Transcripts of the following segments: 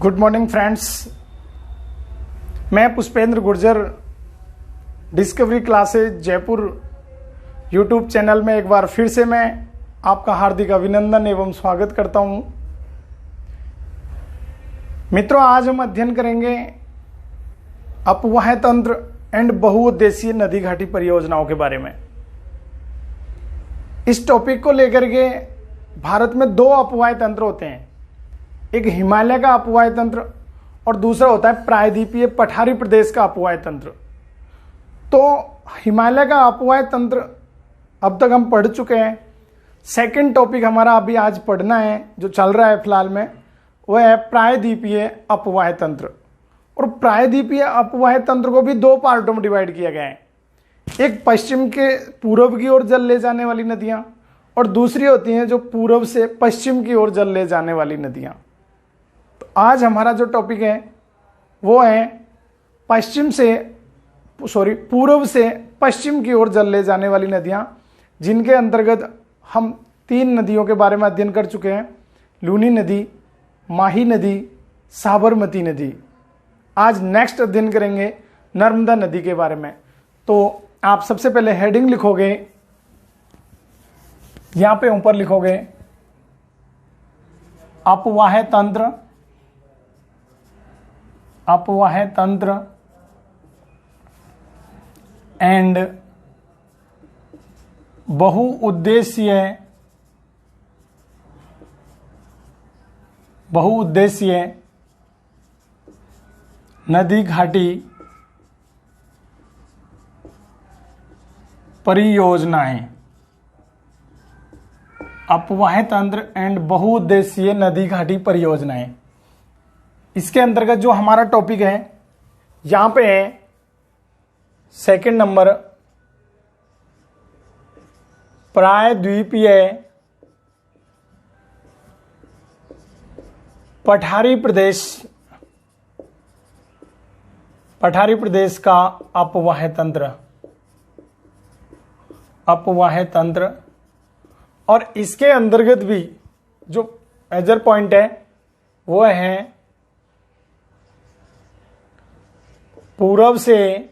Good morning friends, मैं Pushpendra Gurjar discovery classes Jaipur YouTube channel में एक बार फिर से मैं आपका हार्दिक अभिनंदन एवं स्वागत करता हूं। मित्रों, आज हम अध्ययन करेंगे अपवाह तंत्र एंड बहुउद्देशीय नदी घाटी परियोजनाओं के बारे में। इस टॉपिक को लेकर के भारत में दो अपवाह तंत्र होते हैं, एक हिमालय का अपवाह तंत्र और दूसरा होता है प्रायद्वीपीय पठारी प्रदेश का अपवाह तंत्र। तो हिमालय का अपवाह तंत्र अब तक हम पढ़ चुके हैं। सेकंड टॉपिक हमारा अभी आज पढ़ना है, जो चल रहा है फिलहाल में, वह है प्रायद्वीपीय अपवाह तंत्र। और प्रायद्वीपीय अपवाह तंत्र को भी दो पार्टों में डिवाइड किया गया है, एक पश्चिम के पूर्व की ओर जल ले जाने वाली नदियां और दूसरी होती हैं जो पूर्व से पश्चिम की ओर जल ले जाने वाली नदियां। तो आज हमारा जो टॉपिक है वो है पूर्व से पश्चिम की ओर जल ले जाने वाली नदियां, जिनके अंतर्गत हम तीन नदियों के बारे में अध्ययन कर चुके हैं, लूनी नदी, माही नदी, साबरमती नदी। आज नेक्स्ट अध्ययन करेंगे नर्मदा नदी के बारे में। तो आप सबसे पहले हेडिंग लिखोगे, यहां पे ऊपर लिखोगे अपवाह तंत्र एंड बहुउद्देशीय नदी घाटी परियोजनाएं। अपवाह तंत्र एंड बहुउद्देशीय नदी घाटी परियोजनाएं, इसके अंतर्गत जो हमारा टॉपिक है यहां पे है सेकंड नंबर, प्रायद्वीपीय पठारी प्रदेश का अपवाह तंत्र। और इसके अंतर्गत भी जो मेजर पॉइंट है वो है पूर्व से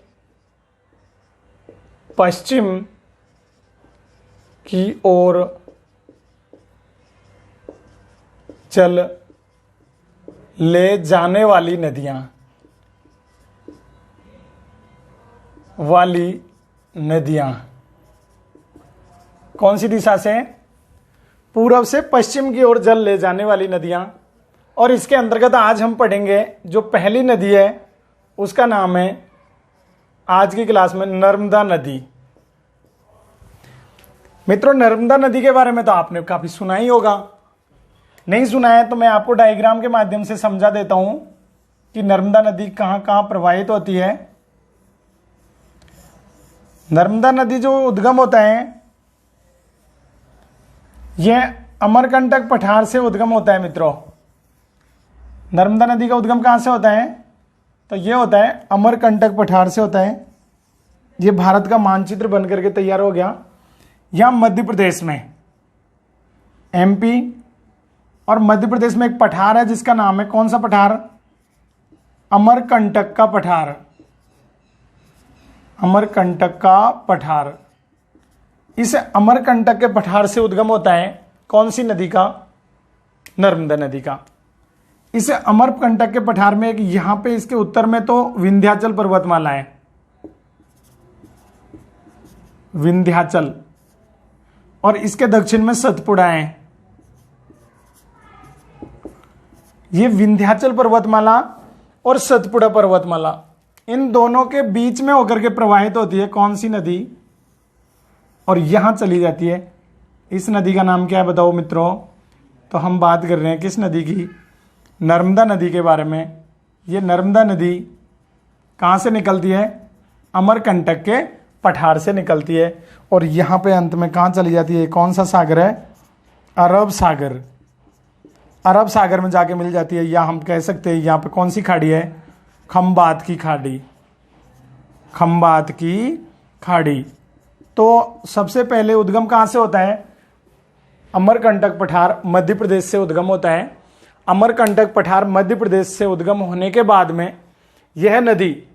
पश्चिम की ओर चल ले जाने वाली नदियां कौन सी दिशा से? पूर्व से पश्चिम की ओर जल ले जाने वाली नदियां। और इसके अंतर्गत आज हम पढ़ेंगे जो पहली नदी है उसका नाम है आज की क्लास में नर्मदा नदी। मित्रों, नर्मदा नदी के बारे में तो आपने काफी सुना ही होगा, नहीं सुना है तो मैं आपको डायग्राम के माध्यम से समझा देता हूं कि नर्मदा नदी कहां कहां प्रवाहित होती है। नर्मदा नदी जो उद्गम होता है यह अमरकंटक पठार से उद्गम होता है। मित्रों, नर्मदा नदी का उद्गम कहां से होता है? तो यह होता है अमरकंटक पठार से होता है। यह भारत का मानचित्र बन करके तैयार हो गया। यहां मध्य प्रदेश में, एमपी और मध्य प्रदेश में एक पठार है जिसका नाम है, कौन सा पठार? अमरकंटक का पठार। अमरकंटक का पठार। इस अमरकंटक के पठार से उद्गम होता है कौन सी नदी का? नर्मदा नदी का। इस अमरकंटक के पठार में एक, यहां पे इसके उत्तर में तो विंध्याचल पर्वतमाला है, विंध्याचल, और इसके दक्षिण में सतपुड़ा है। ये विंध्याचल पर्वतमाला और सतपुड़ा पर्वतमाला, इन दोनों के बीच में होकर के प्रवाहित होती है कौन सी नदी? और यहां चली जाती है। इस नदी का नाम क्या है बताओ मित्रों? तो हम बात कर रहे हैं किस नदी की? नर्मदा नदी के बारे में। ये नर्मदा नदी कहां से निकलती है? अमरकंटक के पठार से निकलती है। और यहां पे अंत में कहां चली जाती है? कौन सा सागर है? अरब सागर। अरब सागर में जाके मिल जाती है, या हम कह सकते हैं यहां पे कौन सी खाड़ी है? खंबात की खाड़ी। खंबात की खाड़ी। तो सबसे पहले उद्गम कहां से होता है? अमरकंटक पठार मध्य प्रदेश से उद्गम होता है। अमरकंटक पठार मध्य प्रदेश से उद्गम होने के बाद में यह नदी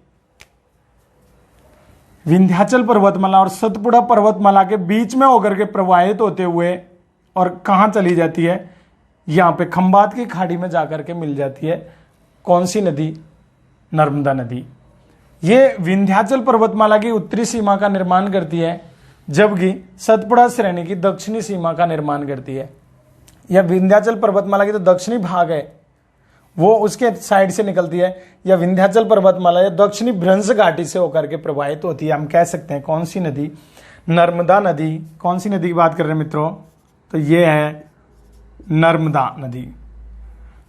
विंध्याचल पर्वतमाला और सतपुड़ा पर्वतमाला के बीच में होकर के प्रवाहित होते हुए और कहाँ चली जाती है, यहाँ पे खंबात की खाड़ी में जाकर के मिल जाती है। कौन सी नदी? नर्मदा नदी। ये विंध्याचल पर्वतमाला की उत्तरी सीमा का निर्माण करती है, जबकि सतपुड़ा श्रेणी की दक्षिणी सीमा का निर्माण करती है। यह विंध्याचल पर्वतमाला की तो दक्षिणी भाग है, वो उसके साइड से निकलती है। या विंध्याचल पर्वतमाला या दक्षिणी भ्रंश घाटी से होकर के प्रवाहित होती है। हम कह सकते हैं कौन सी नदी? नर्मदा नदी। कौन सी नदी की बात कर रहे हैं मित्रों? तो ये है नर्मदा नदी।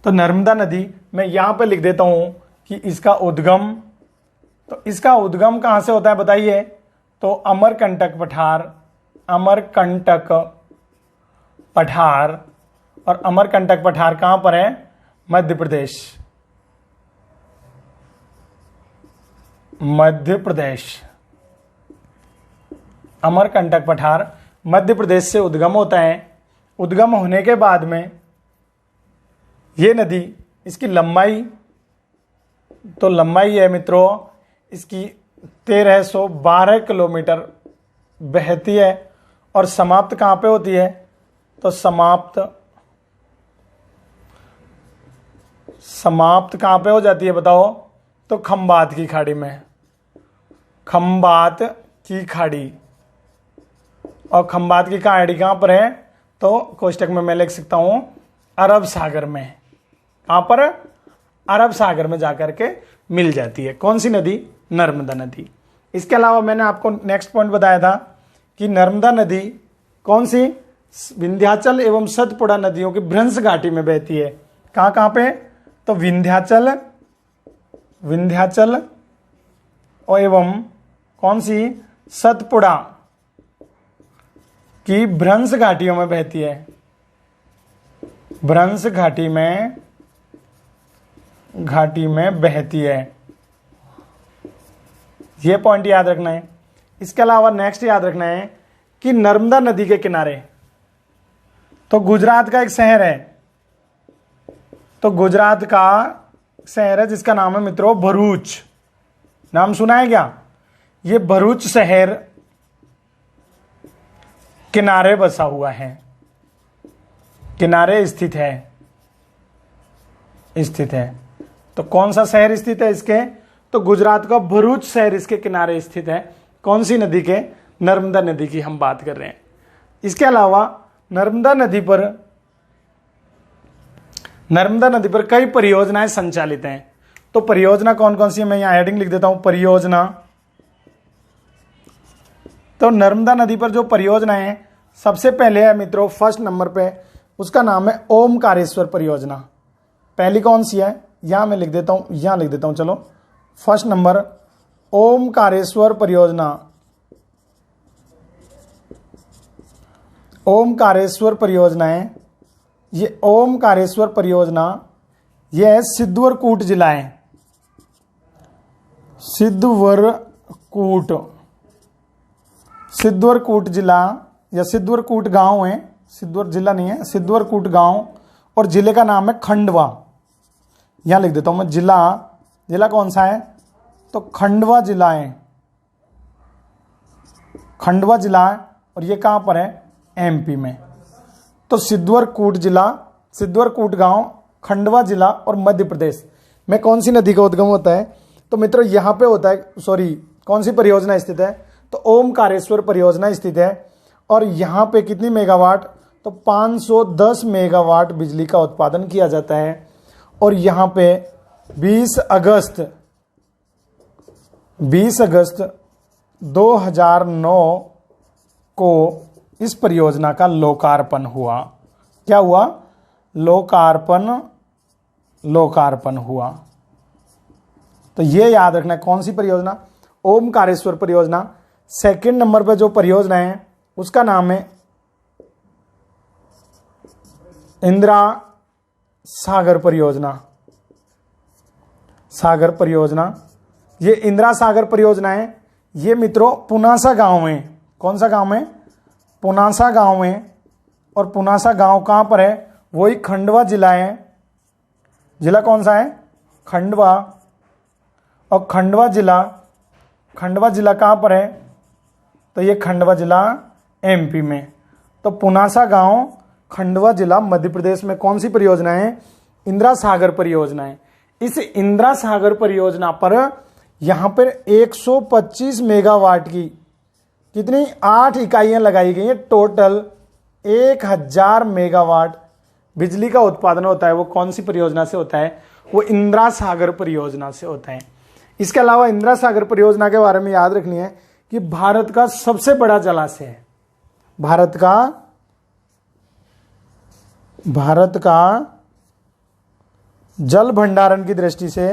तो नर्मदा नदी मैं यहां पे लिख देता हूं कि इसका उद्गम, तो इसका उद्गम कहां से होता है बताइए? तो अमरकंटक पठार, अमरकंटक पठार, और अमरकंटक पठार कहां पर है? मध्य प्रदेश। मध्य प्रदेश। अमरकंटक पठार मध्य प्रदेश से उद्गम होता है। उद्गम होने के बाद में ये नदी, इसकी लंबाई, तो लंबाई है मित्रों इसकी 1312 किलोमीटर बहती है। और समाप्त कहां पे होती है? तो समाप्त कहां पे हो जाती है बताओ? तो खंबात की खाड़ी में। खंबात की खाड़ी। और खंबात की खाड़ी कहां पर है? तो कोष्टक में मैं लिख सकता हूं अरब सागर में। कहां पर? अरब सागर में जाकर के मिल जाती है। कौन सी नदी? नर्मदा नदी। इसके अलावा मैंने आपको नेक्स्ट पॉइंट बताया था कि नर्मदा नदी कौन सी? विंध्याचल एवं सतपुड़ा नदियों की भ्रंश घाटी में बहती है। कहां कहां पे? तो विंध्याचल और एवं कौन सी? सतपुड़ा की भ्रंश घाटियों में बहती है। भ्रंश घाटी में बहती है। यह पॉइंट याद रखना है। इसके अलावा नेक्स्ट याद रखना है कि नर्मदा नदी के किनारे, तो गुजरात का एक शहर है, तो गुजरात का शहर है जिसका नाम है मित्रों भरूच। नाम सुना है क्या? ये भरूच शहर किनारे बसा हुआ है, किनारे स्थित है। तो कौन सा शहर स्थित है इसके? तो गुजरात का भरूच शहर इसके किनारे स्थित है। कौन सी नदी के? नर्मदा नदी की हम बात कर रहे हैं। इसके अलावा नर्मदा नदी पर कई परियोजनाएं संचालित हैं। तो परियोजना कौन कौन सी है? मैं यहां हेडिंग लिख देता हूं परियोजना। तो नर्मदा नदी पर जो परियोजना है, सबसे पहले है मित्रों फर्स्ट नंबर पे, उसका नाम है ओमकारेश्वर परियोजना। पहली कौन सी है? यहां मैं लिख देता हूं, चलो फर्स्ट नंबर ओमकारेश्वर परियोजना। ओमकारेश्वर परियोजना है ये। ओमकारेश्वर परियोजना ये है सिद्धवरकूट जिला है। सिद्धवरकूट जिला या सिद्धवरकूट गांव है, सिद्धवर जिला नहीं है, सिद्धवरकूट गांव। और जिले का नाम है खंडवा। यहां लिख देता हूं मैं जिला कौन सा है? तो खंडवा जिला है। खंडवा जिला है और ये कहां पर है? एमपी में। तो सिद्धवरकूट जिला, सिद्धवरकूट गांव, खंडवा जिला और मध्य प्रदेश में कौन सी नदी का उद्गम होता है? तो मित्रों यहां पे होता है, कौन सी परियोजना स्थित है? तो ओमकारेश्वर परियोजना स्थित है। और यहां पे कितनी मेगावाट? तो 510 मेगावाट बिजली का उत्पादन किया जाता है। और यहां पे 20 अगस्त 2009 को इस परियोजना का लोकार्पण हुआ। क्या हुआ? लोकार्पण हुआ। तो ये याद रखना है कौन सी परियोजना? ओमकारेश्वर परियोजना। सेकंड नंबर पे जो परियोजना है उसका नाम है इंदिरा सागर परियोजना। ये इंदिरा सागर परियोजना है, ये मित्रों पुनासा गांव में। कौन सा गांव में? पुनासा गांव में। और पुनासा गांव कहां पर है? वही खंडवा जिला है। जिला कौन सा है? खंडवा। और खंडवा जिला कहाँ पर है? तो ये खंडवा जिला एमपी में। तो पुनासा गांव, खंडवा जिला, मध्य प्रदेश में कौन सी परियोजना है? इंदिरा सागर परियोजना है। इस इंदिरा सागर परियोजना पर यहां पर 125 मेगावाट की कितनी 8 इकाइयां लगाई गई हैं। टोटल 1000 मेगावाट बिजली का उत्पादन होता है। वो कौन सी परियोजना से होता है? वो इंदिरा सागर परियोजना से होता है। इसके अलावा इंदिरा सागर परियोजना के बारे में याद रखनी है कि भारत का सबसे बड़ा जलाशय है। भारत का जल भंडारण की दृष्टि से,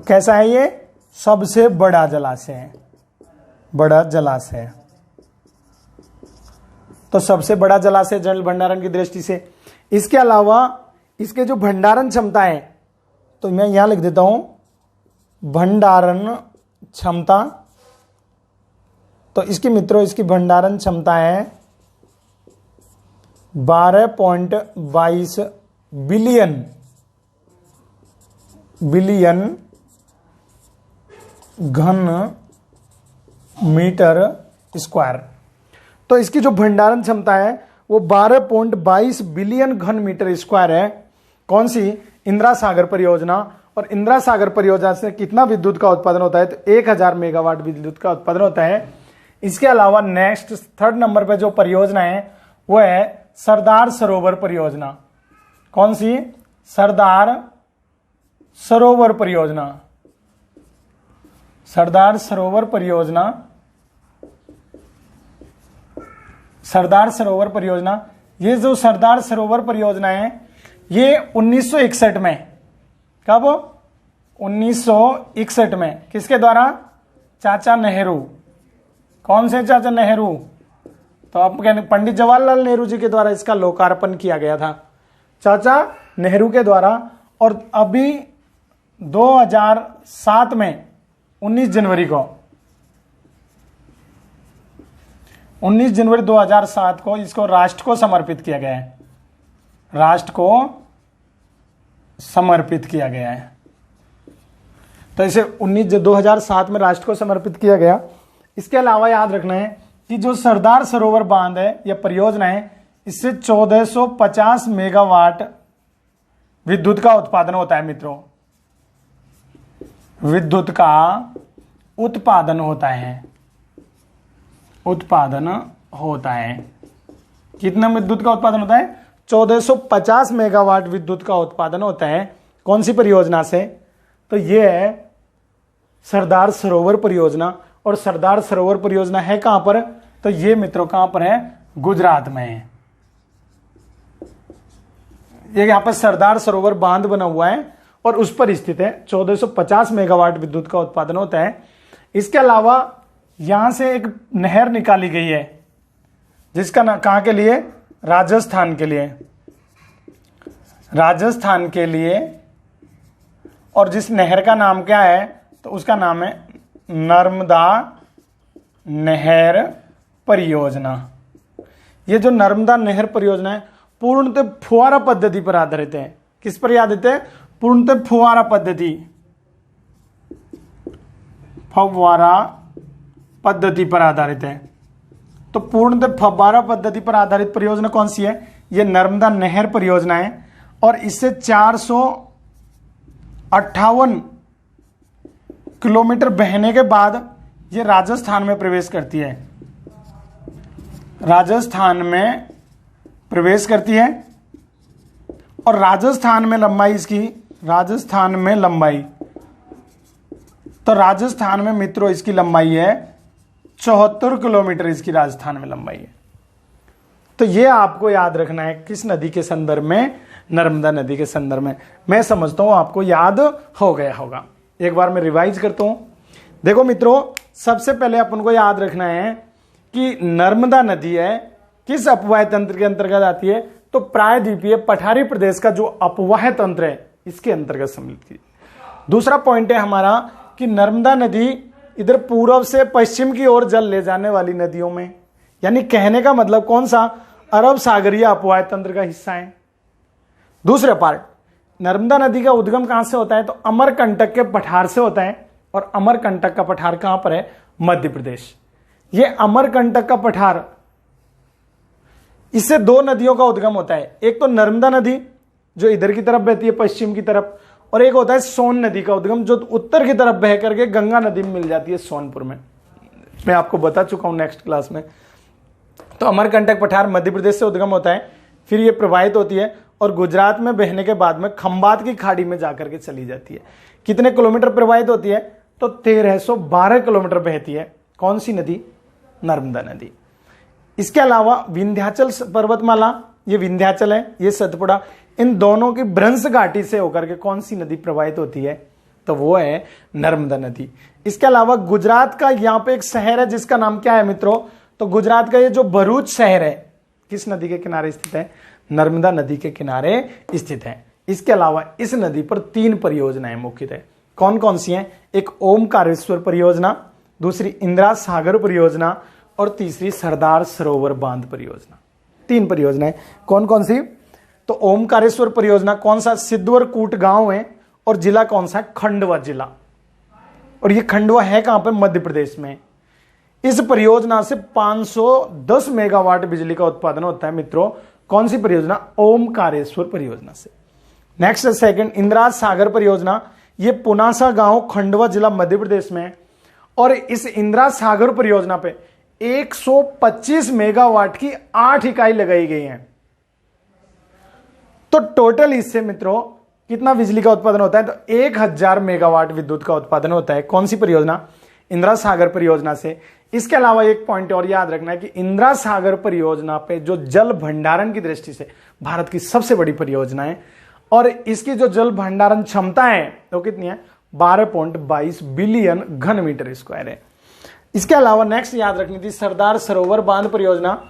कैसा है? ये सबसे बड़ा जलाशय है। तो सबसे बड़ा जलाशय जल भंडारण की दृष्टि से। इसके अलावा इसके जो भंडारण क्षमता है, तो मैं यहां लिख देता हूं भंडारण क्षमता। तो इसकी मित्रों, इसकी भंडारण क्षमता है 12.22 बिलियन घन मीटर स्क्वायर। तो इसकी जो भंडारण क्षमता है वो 12.22 बिलियन घन मीटर स्क्वायर है। कौन सी? इंदिरा सागर परियोजना। और इंदिरा सागर परियोजना से कितना विद्युत का उत्पादन होता है? तो 1000 मेगावाट विद्युत का उत्पादन होता है। इसके अलावा नेक्स्ट 3rd नंबर पे जो परियोजना है वो है सरदार सरोवर परियोजना। कौन सी? सरदार सरोवर परियोजना। सरदार सरोवर परियोजना। ये जो सरदार सरोवर परियोजना है ये 1961 में, कब? 1961 में किसके द्वारा? चाचा नेहरू। कौन से चाचा नेहरू? तो आप कहते पंडित जवाहरलाल नेहरू जी के द्वारा इसका लोकार्पण किया गया था, चाचा नेहरू के द्वारा। और अभी 2007 में 19 जनवरी 2007 को इसको राष्ट्र को समर्पित किया गया है। तो इसे 2007 में राष्ट्र को समर्पित किया गया। इसके अलावा याद रखना है कि जो सरदार सरोवर बांध है या परियोजना है, इससे 1450 मेगावाट विद्युत का उत्पादन होता है। मित्रों, विद्युत का उत्पादन होता है। कितना विद्युत का उत्पादन होता है? 1450 मेगावाट विद्युत का उत्पादन होता है। कौन सी परियोजना से? तो ये है सरदार सरोवर परियोजना। और सरदार सरोवर परियोजना है कहां पर? तो ये मित्रों कहां पर है? गुजरात में है। ये यहां पर सरदार सरोवर बांध बना हुआ है और उस पर स्थित है। 1450 मेगावाट विद्युत का उत्पादन होता है। इसके अलावा यहां से एक नहर निकाली गई है जिसका कहां के लिए? राजस्थान के लिए। और जिस नहर का नाम क्या है? तो उसका नाम है नर्मदा नहर परियोजना। ये जो नर्मदा नहर परियोजना है पूर्णतः फुवारा पद्धति पर आधारित है। किस पर आधारित है? पूर्णतः फुवारा पद्धति पर आधारित है। तो पूर्णतः फव्वारा पद्धति पर आधारित परियोजना कौन सी है? ये नर्मदा नहर परियोजना है। और इससे 458 किलोमीटर बहने के बाद ये राजस्थान में प्रवेश करती है। और राजस्थान में लंबाई तो राजस्थान में मित्रों इसकी लंबाई है 74 किलोमीटर। इसकी राजस्थान में लंबाई है। तो ये आपको याद रखना है। किस नदी के संदर्भ में? नर्मदा नदी के संदर्भ में। मैं समझता हूं आपको याद हो गया होगा। एक बार मैं रिवाइज करता हूं। देखो मित्रों, सबसे पहले अपन को याद रखना है कि नर्मदा नदी है किस अपवाह तंत्र के अंतर्गत आती है? तो प्रायद्वीपीय पठारी प्रदेश का जो अपवाह तंत्र है इसके अंतर्गत सम्मिलित की। दूसरा पॉइंट है हमारा कि नर्मदा नदी इधर पूर्व से पश्चिम की ओर जल ले जाने वाली नदियों में, यानी कहने का मतलब कौन सा, अरब सागरीय अपवाह तंत्र का हिस्सा है। दूसरा पार्ट, नर्मदा नदी का उद्गम कहां से होता है, तो अमरकंटक के पठार से होता है, और अमरकंटक का पठार कहां पर है, मध्य प्रदेश। ये अमरकंटक का पठार, इससे दो नदियों का उद्गम होता है, एक तो नर्मदा नदी जो इधर की तरफ बहती है पश्चिम की तरफ, और एक होता है सोन नदी का उद्गम जो उत्तर की तरफ बह करके गंगा नदी में मिल जाती है सोनपुर में। मैं आपको बता चुका हूं नेक्स्ट क्लास में। तो अमरकंटक पठार मध्य प्रदेश से उद्गम होता है, फिर ये प्रवाहित होती है और गुजरात में बहने के बाद में खंबात की खाड़ी में जाकर के चली जाती है। कितने किलोमीटर प्रवाहित होती है, तो 1312 किलोमीटर बहती है। कौन सी नदी, नर्मदा नदी। इसके अलावा विंध्याचल पर्वतमाला, ये विंध्याचल है, ये सतपुड़ा, इन दोनों की भ्रंश घाटी से होकर के कौन सी नदी प्रवाहित होती है, तो वो है नर्मदा नदी। इसके अलावा गुजरात का यहां पे एक शहर है जिसका नाम क्या है मित्रों, तो गुजरात का ये जो भरूच शहर है किस नदी के किनारे स्थित है, नर्मदा नदी के किनारे स्थित है। इसके अलावा इस नदी पर 3 परियोजनाएं मुख्यतः कौन कौन सी हैं, एक ओमकारेश्वर परियोजना, दूसरी इंदिरा सागर परियोजना और तीसरी सरदार सरोवर बांध परियोजना। 3 परियोजनाएं कौन कौन सी, तो ओमकारेश्वर परियोजना कौन सा, सिद्धवर कूट गांव है, और जिला कौन सा है, खंडवा जिला, और ये खंडवा है कहां पे, मध्य प्रदेश में। इस परियोजना से 510 मेगावाट बिजली का उत्पादन होता है मित्रों। कौन सी परियोजना, ओमकारेश्वर परियोजना से। नेक्स्ट सेकंड, इंदिरा सागर परियोजना, ये पुनासा गांव खंडवा जिला मध्य प्रदेश में, और इस इंदिरा सागर परियोजना पे 125 मेगावाट की 8 इकाई लगाई गई हैं। तो टोटल इससे मित्रों कितना बिजली का उत्पादन होता है, तो 1000 मेगावाट विद्युत का उत्पादन होता है। कौन सी परियोजना, इंदिरा सागर परियोजना से। इसके अलावा एक पॉइंट और याद रखना है कि इंदिरा सागर परियोजना पे जो जल भंडारण की दृष्टि से भारत की सबसे बड़ी परियोजना है, और इसकी जो जल भंडारण क्षमता है वो कितनी है, 12.22 बिलियन घन मीटर स्क्वायर है। इसके अलावा नेक्स्ट याद रखनी थी सरदार सरोवर बांध परियोजना,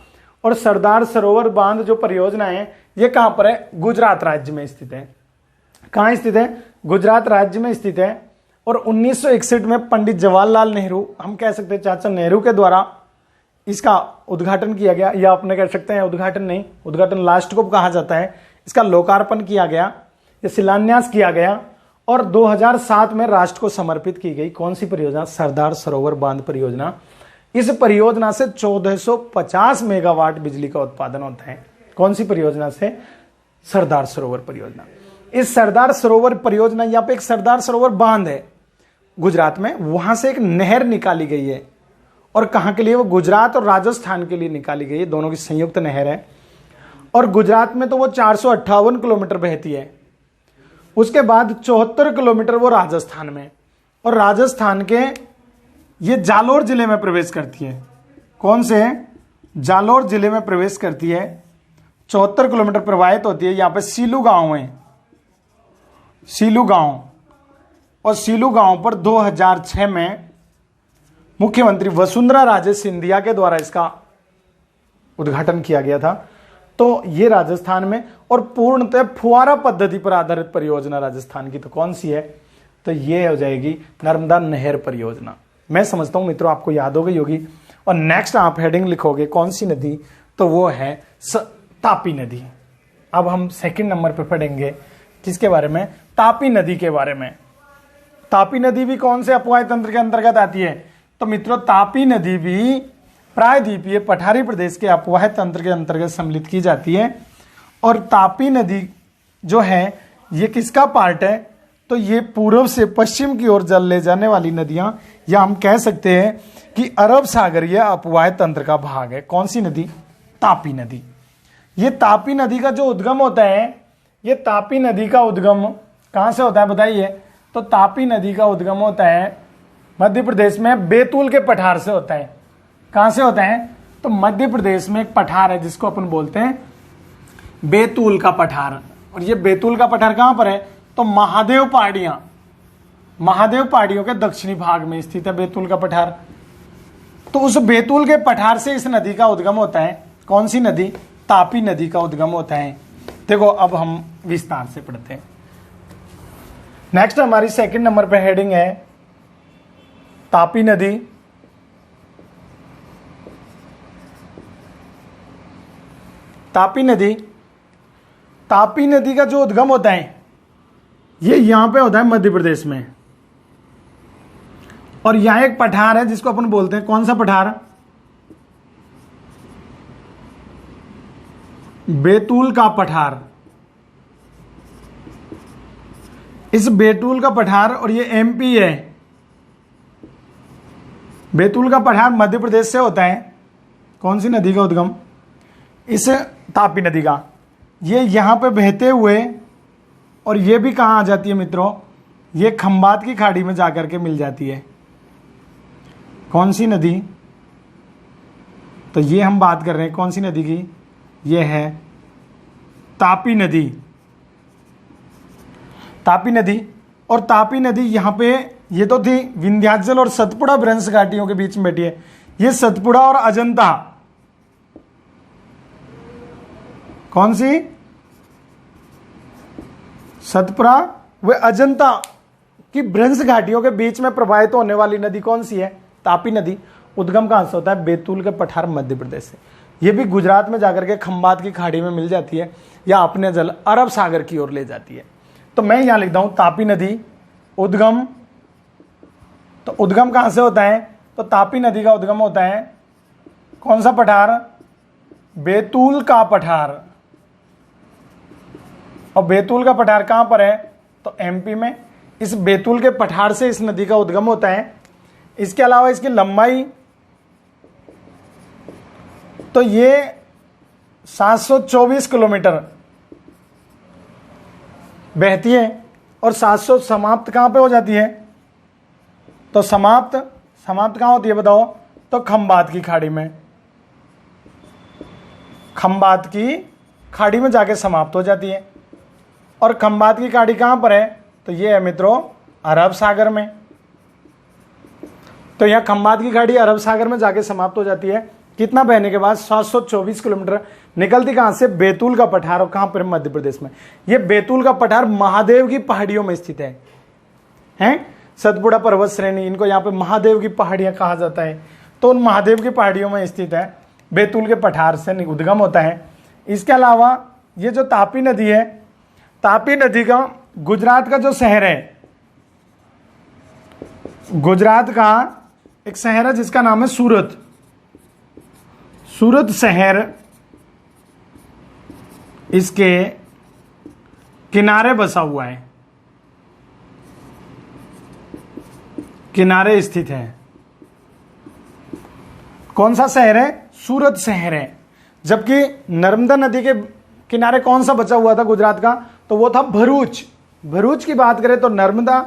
और सरदार सरोवर बांध जो परियोजना है ये कहां पर है, गुजरात राज्य में स्थित है। कहां स्थित है, गुजरात राज्य में स्थित है, और 1961 में पंडित जवाहरलाल नेहरू, हम कह सकते हैं चाचा नेहरू के द्वारा इसका उद्घाटन किया गया, या अपने कह सकते हैं उद्घाटन नहीं, उद्घाटन लास्ट को कहा जाता है, इसका लोकार्पण किया गया, या शिलान्यास किया गया, और 2007 में राष्ट्र को समर्पित की गई। कौन सी परियोजना, सरदार सरोवर बांध परियोजना। इस परियोजना से 1450 मेगावाट बिजली का उत्पादन होता है। कौन सी परियोजना से, सरदार सरोवर परियोजना। इस सरदार सरोवर परियोजना, यहाँ पे एक सरदार सरोवर बांध है गुजरात में, वहां से एक नहर निकाली गई है, और कहां के लिए, वो गुजरात और राजस्थान के लिए निकाली गई है, दोनों की संयुक्त नहर है। और गुजरात में तो वो 458 किलोमीटर बहती है, उसके बाद 74 किलोमीटर वो राजस्थान में, और राजस्थान के ये जालोर जिले में प्रवेश करती है। कौन से, जालोर जिले में प्रवेश करती है, 74 किलोमीटर प्रवाहित होती है। यहां पे सीलू गांव है, सीलू गांव, और सीलू गांव पर 2006 में मुख्यमंत्री वसुंधरा राजे सिंधिया के द्वारा इसका उद्घाटन किया गया था। तो ये राजस्थान में, और पूर्णतः फुवारा पद्धति पर आधारित परियोजना राजस्थान की, तो कौन सी है, तो ये हो जाएगी नर्मदा नहर परियोजना। मैं समझता हूं मित्रों आपको याद हो गई होगी। और नेक्स्ट आप हेडिंग लिखोगे कौन सी नदी, तो वो है तापी नदी। अब हम सेकंड नंबर पे पढ़ेंगे किसके बारे में, तापी नदी के बारे में। तापी नदी भी कौन से अपवाह तंत्र के अंतर्गत आती है, तो मित्रों तापी नदी भी प्रायद्वीपीय पठारी प्रदेश के अपवाह तंत्र के अंतर्गत सम्मिलित की जाती है। और तापी नदी जो है ये किसका पार्ट है, तो ये पूर्व से पश्चिम की ओर जल ले जाने वाली नदियां, या हम कह सकते हैं कि अरब सागरीय अपवाह तंत्र का भाग है। कौन सी नदी, तापी नदी। ये तापी नदी का जो उद्गम होता है, ये तापी नदी का उद्गम कहां से होता है बताइए, तो तापी नदी का उद्गम होता है मध्य प्रदेश में बैतूल के पठार से होता है। कहां से होता है, तो मध्य प्रदेश में एक पठार है जिसको अपन बोलते हैं बैतूल का पठार। और ये बैतूल का पठार कहां पर है, तो महादेव पहाड़ियां, महादेव पहाड़ियों के दक्षिणी भाग में स्थित है बैतूल का पठार। तो उस बैतूल के पठार से इस नदी का उद्गम होता है। कौन सी नदी, तापी नदी का उद्गम होता है। देखो अब हम विस्तार से पढ़ते हैं। नेक्स्ट हमारी सेकंड नंबर पे हेडिंग है तापी नदी, तापी नदी, तापी नदी का जो उद्गम होता है ये यहां पे होता है मध्य प्रदेश में। और यहां एक पठार है जिसको अपन बोलते हैं, कौन सा पठार? बैतूल का पठार। इस बैतूल का पठार, और ये एमपी है, बैतूल का पठार मध्य प्रदेश से होता है। कौन सी नदी का उद्गम? इस तापी नदी का। ये यहां पे बहते हुए, और ये भी कहां आ जाती है मित्रों? ये खंबात की खाड़ी में जाकर के मिल जाती है। कौन सी नदी? तो ये हम बात कर रहे हैं कौन सी नदी की? ये है तापी नदी। तापी नदी, और तापी नदी यहां पे ये तो थी विंध्याचल और सतपुड़ा भ्रंश घाटियों के बीच में बैठी है। ये सतपुड़ा और अजंता, कौन सी? सतपुड़ा व अजंता की भ्रंश घाटियों के बीच में प्रवाहित होने वाली नदी कौन सी है? तापी नदी। उद्गम कहां से होता है? बैतूल के पठार मध्य प्रदेश से। ये भी गुजरात में जाकर के खंबात की खाड़ी में मिल जाती है, या अपने जल अरब सागर की ओर ले जाती है। तो मैं यहां लिखता हूं तापी नदी उद्गम। तो उद्गम कहां से होता है? तो तापी नदी का उद्गम होता है कौन सा पठार? बैतूल का पठार। और बैतूल का पठार कहां पर है? तो एमपी में। इस बैतूल के पठार से इस नदी का उद्गम होता है। इसके अलावा इसकी लंबाई तो ये 724 किलोमीटर बहती है, और 700 समाप्त कहां पे हो जाती है? तो समाप्त कहां होती है बताओ? तो खंबात की खाड़ी में। खंबात की खाड़ी में जाके समाप्त हो जाती है। और खंबात की खाड़ी कहां पर है? तो ये है मित्रों अरब सागर में। तो यहां खंबात की खाड़ी अरब सागर में जाके समाप्त हो जाती है। कितना बहने के बाद? 724 किलोमीटर। निकलती कहां से? बैतूल का पठार। और कहां पर? मध्य प्रदेश में। यह बैतूल का पठार महादेव की पहाड़ियों में स्थित है? सतपुड़ा पर्वत श्रेणी, इनको यहां पे महादेव की पहाड़ियां कहा जाता है। तो उन महादेव की पहाड़ियों में स्थित है। बैतूल के पठार से उद्गम होता है। इसके अलावा ये जो तापी नदी है, तापी नदी का गुजरात का जो शहर है, गुजरात का एक शहर है जिसका नाम है सूरत। सूरत शहर इसके किनारे बसा हुआ है, किनारे स्थित है। कौन सा शहर है? सूरत शहर है। जबकि नर्मदा नदी के किनारे कौन सा बचा हुआ था गुजरात का? तो वो था भरूच। भरूच की बात करें तो नर्मदा,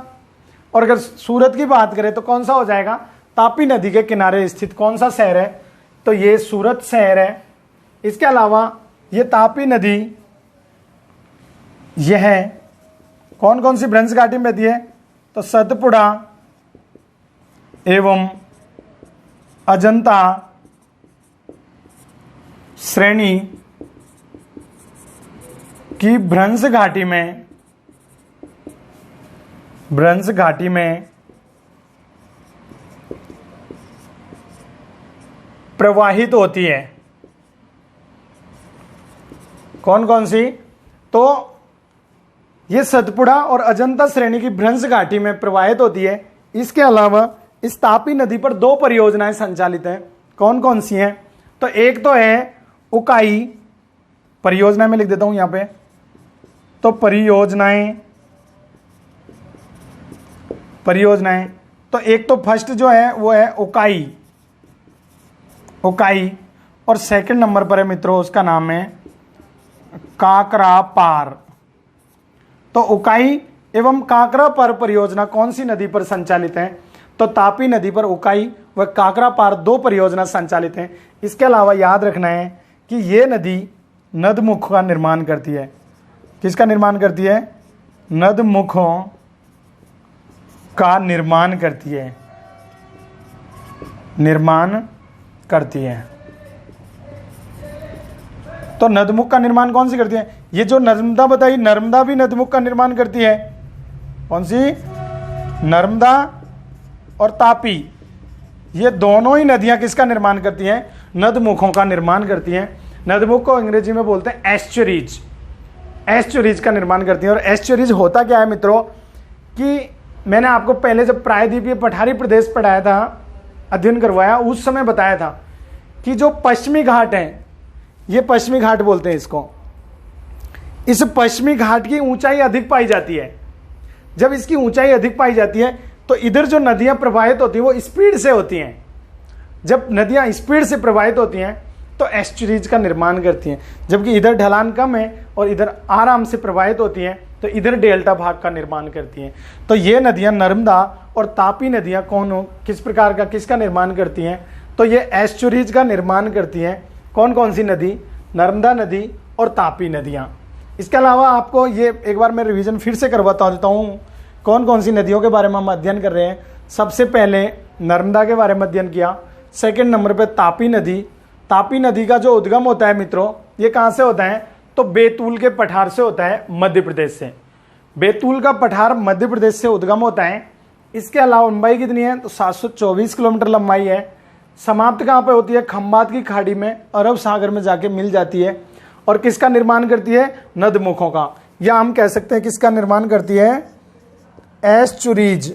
और अगर सूरत की बात करें तो कौन सा हो जाएगा? तापी नदी के किनारे स्थित कौन सा शहर है? तो ये सूरत शहर है। इसके अलावा ये तापी नदी यह कौन कौन सी भ्रंश घाटी में बहती है? तो सतपुड़ा एवं अजंता श्रेणी की भ्रंश घाटी में प्रवाहित होती है। कौन कौन सी? तो ये सतपुड़ा और अजंता श्रेणी की भ्रंश घाटी में प्रवाहित होती है। इसके अलावा इस तापी नदी पर 2 परियोजनाएं संचालित हैं। कौन कौन सी हैं? तो एक तो है उकाई परियोजना, में लिख देता हूं यहां पे। तो परियोजनाएं तो एक तो फर्स्ट जो है वो है उकाई, और सेकंड नंबर पर है मित्रों उसका नाम है काकरा पार। तो उकाई एवं काकरा पार परियोजना कौन सी नदी पर संचालित है? तो तापी नदी पर उकाई व काकरा पार 2 परियोजना संचालित हैं। इसके अलावा याद रखना है कि ये नदी नदमुख का निर्माण करती है। किसका निर्माण करती है? नदमुखों का निर्माण करती है। तो नदमुख का निर्माण कौन सी करती है? ये जो नर्मदा बताई, नर्मदा भी नदमुख का निर्माण करती है। कौन सी? नर्मदा और तापी ये दोनों ही नदियां किसका निर्माण करती हैं? नदमुखों का निर्माण करती हैं। नदमुख को अंग्रेजी में बोलते हैं एस्चुरीज। एस्चुरीज का निर्माण करती हैं। और एस्चुरीज होता क्या है मित्रों कि मैंने आपको पहले जब प्रायद्वीपीय पठारी प्रदेश पढ़ाया था, अध्ययन करवाया, उस समय बताया था कि जो पश्चिमी घाट है, ये पश्चिमी घाट बोलते हैं इसको, इस पश्चिमी घाट की ऊंचाई अधिक पाई जाती है। जब इसकी ऊंचाई अधिक पाई जाती है तो इधर जो नदियां प्रवाहित होती हैं वो स्पीड से होती हैं। जब नदियां स्पीड से प्रवाहित होती हैं तो एस्चुरीज का निर्माण करती हैं, जबकि इधर ढलान कम है और इधर आराम से प्रवाहित होती हैं तो इधर डेल्टा भाग का निर्माण करती हैं। तो ये नदियां नर्मदा और तापी नदियां किस प्रकार का, किसका निर्माण करती हैं? तो ये एस्चुरीज का निर्माण करती हैं। कौन कौन सी नदी? नर्मदा नदी और तापी नदियां। इसके अलावा आपको ये एक बार मैं रिवीजन फिर से करवाता देता हूँ, कौन कौन सी नदियों के बारे में हम अध्ययन कर रहे हैं। सबसे पहले नर्मदा के बारे में अध्ययन किया, सेकंड नंबर पे तापी नदी। तापी नदी का जो उद्गम होता है मित्रों, ये कहाँ से होता है? तो बैतूल के पठार से होता है, मध्य प्रदेश से। बैतूल का पठार मध्य प्रदेश से उद्गम होता है। इसके अलावा लंबाई कितनी है? तो 724 किलोमीटर लंबाई है। समाप्त कहाँ पे होती है? खंबात की खाड़ी में, अरब सागर में जाके मिल जाती है। और किसका निर्माण करती है? नदमुखों का, या हम कह सकते हैं किसका निर्माण करती है? एस्चुरीज।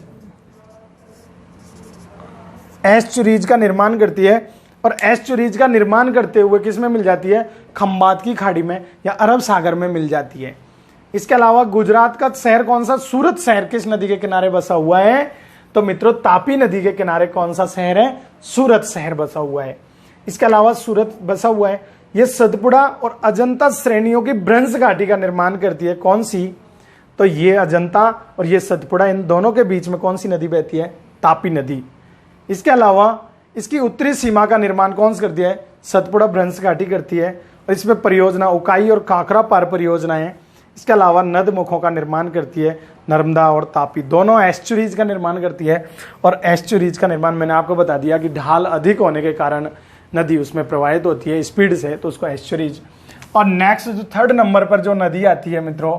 एस्चुरीज का निर्माण करती है। और एस्चुरीज का निर्माण करते हुए किस में मिल जाती है? खंबात की खाड़ी में या अरब सागर में मिल जाती है। इसके अलावा गुजरात का शहर कौन सा? सूरत शहर किस नदी के किनारे बसा हुआ है? तो मित्रों तापी नदी के किनारे कौन सा शहर है? सूरत शहर बसा हुआ है। इसके अलावा सूरत बसा हुआ है, यह सतपुड़ा और अजंता श्रेणियों की भ्रंश घाटी का निर्माण करती है। कौन सी? तो ये अजंता और ये सतपुड़ा, इन दोनों के बीच में कौन सी नदी बहती है? तापी नदी। इसके अलावा इसकी उत्तरी सीमा का निर्माण कौन सा करती है? सतपुड़ा भ्रंश घाटी करती है। और इसमें परियोजना उकाई और काकरा पार परियोजनाएं। इसके अलावा नदमुखों का निर्माण करती है नर्मदा और तापी, दोनों एस्चुरीज का निर्माण करती है। और एस्चुरीज का निर्माण मैंने आपको बता दिया कि ढाल अधिक होने के कारण नदी उसमें प्रवाहित होती है स्पीड से, तो उसको एस्चुरीज। और नेक्स्ट जो थर्ड नंबर पर जो नदी आती है मित्रों,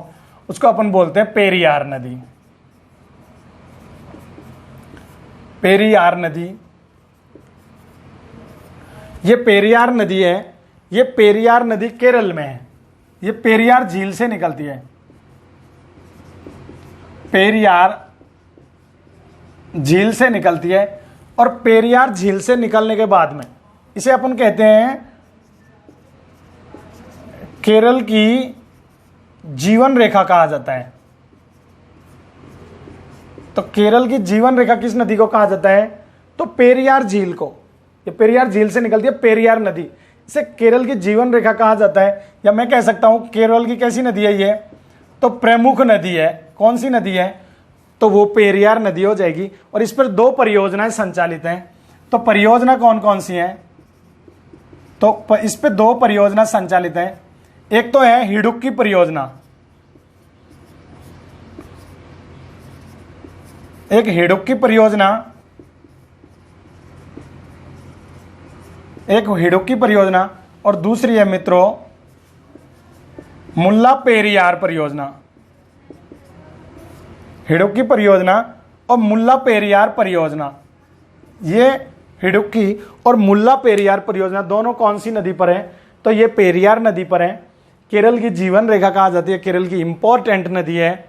उसको अपन बोलते हैं पेरियार नदी। पेरियार नदी, ये पेरियार नदी है। ये पेरियार नदी केरल में है। ये पेरियार झील से निकलती है। पेरियार झील से निकलती है। और पेरियार झील से निकलने के बाद में इसे अपन कहते हैं केरल की जीवन रेखा कहा जाता है। तो केरल की जीवन रेखा किस नदी को कहा जाता है? तो पेरियार झील को। ये पेरियार झील से निकलती है पेरियार नदी, इसे केरल की जीवन रेखा कहा जाता है। या मैं कह सकता हूं केरल की कैसी नदी है ये? तो प्रमुख नदी है। कौन सी नदी है? तो वो पेरियार नदी हो जाएगी। और इस पर 2 परियोजनाएं संचालित हैं। तो परियोजना कौन कौन सी हैं? तो इस पे 2 परियोजना संचालित हैं। एक तो है हिडुक्की परियोजना, एक हिडुक्की परियोजना, एक हिडुक्की परियोजना, और दूसरी है मित्रों मुल्ला पेरियार परियोजना। हिडुक्की परियोजना और मुल्ला पेरियार परियोजना, ये हिडुक्की और मुल्ला पेरियार परियोजना दोनों कौन सी नदी पर है? तो ये पेरियार नदी पर है। केरल की जीवन रेखा कहा जाती है, केरल की इंपॉर्टेंट नदी है।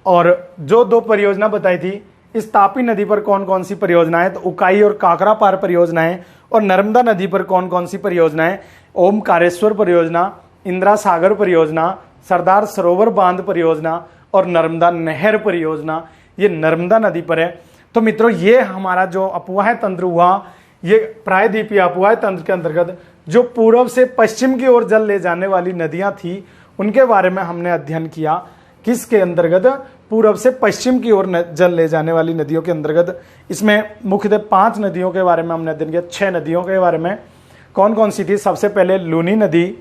और जो 2 परियोजना बताई थी, इस तापी नदी पर कौन कौन सी परियोजनाएं? तो उकाई और काकरा पार परियोजनाएं। और नर्मदा नदी पर कौन कौन सी परियोजनाएं? ओमकारेश्वर परियोजना, इंदिरा सागर परियोजना, सरदार सरोवर बांध परियोजना और नर्मदा नहर परियोजना, ये नर्मदा नदी पर है। तो मित्रों ये हमारा जो अपवाह तंत्र हुआ, ये प्रायद्वीपीय अपवाह तंत्र के अंतर्गत जो पूर्व से पश्चिम की ओर जल ले जाने वाली नदियां थी, उनके बारे में हमने अध्ययन किया। किसके अंतर्गत? पूर्व से पश्चिम की ओर जल ले जाने वाली नदियों के अंतर्गत। इसमें मुख्यतः 5 नदियों के बारे में हमने अध्ययन किया। 6 नदियों के बारे में कौन कौन सी थी? सबसे पहले लूनी नदी,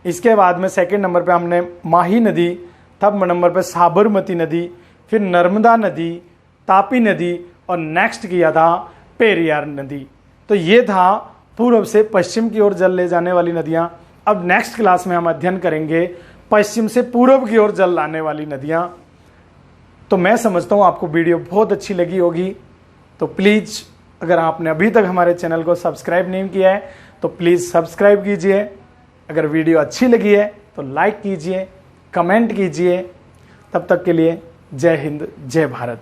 इसके बाद में सेकंड नंबर पे हमने माही नदी, थर्ड नंबर पे साबरमती नदी, फिर नर्मदा नदी, तापी नदी, और नेक्स्ट किया था पेरियार नदी। तो ये था पूर्व से पश्चिम की ओर जल ले जाने वाली नदियां। अब नेक्स्ट क्लास में हम अध्ययन करेंगे पश्चिम से पूर्व की ओर जल लाने वाली नदियां। तो मैं समझता हूं आपको वीडियो बहुत अच्छी लगी होगी। तो प्लीज अगर आपने अभी तक हमारे चैनल को सब्सक्राइब नहीं किया है तो प्लीज़ सब्सक्राइब कीजिए। अगर वीडियो अच्छी लगी है तो लाइक कीजिए, कमेंट कीजिए। तब तक के लिए जय हिंद, जय भारत।